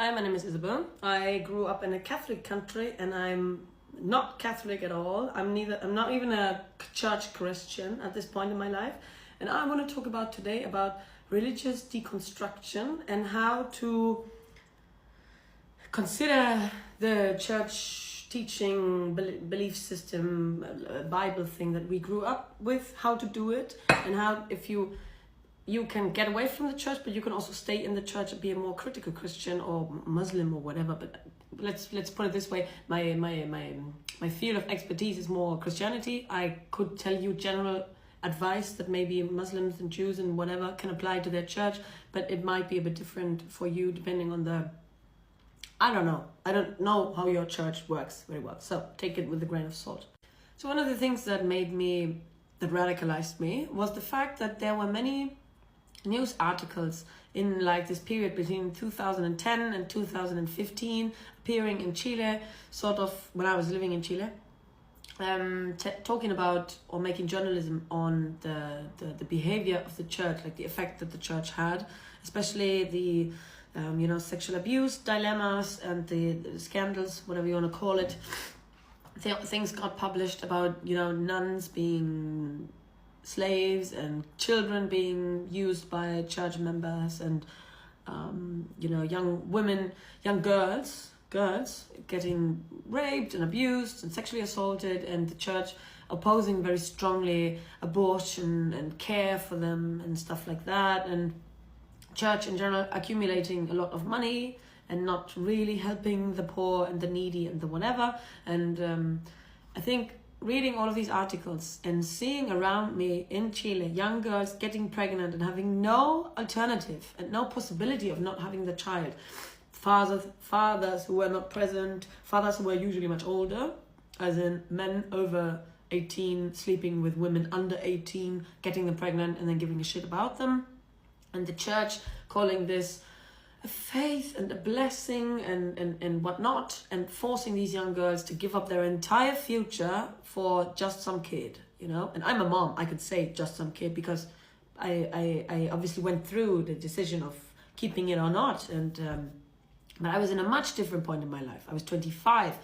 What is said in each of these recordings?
Hi, my name is Isabel. I grew up in a Catholic country and I'm not Catholic at all. I'm not even a church Christian at this point in my life. And I want to talk about today about religious deconstruction and how to consider the church teaching, belief system, Bible thing that we grew up with, how to do it, and how if you can get away from the church, but you can also stay in the church and be a more critical Christian or Muslim or whatever. But let's put it this way: my field of expertise is more Christianity. I could tell you general advice that maybe Muslims and Jews and whatever can apply to their church, but it might be a bit different for you depending on the. I don't know. I don't know how your church works very well, so take it with a grain of salt. So one of the things that radicalized me was the fact that there were many news articles in like this period between 2010 and 2015 appearing in Chile, sort of when I was living in Chile, talking about or making journalism on the behavior of the church, like the effect that the church had, especially the sexual abuse dilemmas and the scandals, whatever you want to call it. Things got published about nuns being slaves and children being used by church members and young girls getting raped and abused and sexually assaulted, and the church opposing very strongly abortion and care for them and stuff like that, and church in general accumulating a lot of money and not really helping the poor and the needy and the whatever. And I think reading all of these articles and seeing around me in Chile young girls getting pregnant and having no alternative and no possibility of not having the child, fathers who were not present, fathers who were usually much older, as in men over 18 sleeping with women under 18, getting them pregnant and then giving a shit about them, and the church calling this a faith and a blessing and whatnot, and forcing these young girls to give up their entire future for just some kid, And I'm a mom, I could say just some kid because I obviously went through the decision of keeping it or not, and but I was in a much different point in my life. I was 25,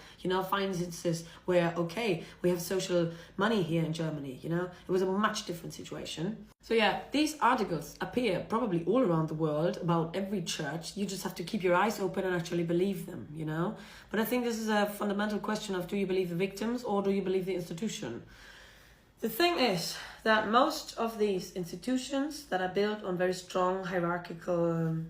find instances where, okay, we have social money here in Germany, It was a much different situation. So yeah, these articles appear probably all around the world about every church. You just have to keep your eyes open and actually believe them, But I think this is a fundamental question of, do you believe the victims or do you believe the institution? The thing is that most of these institutions that are built on very strong hierarchical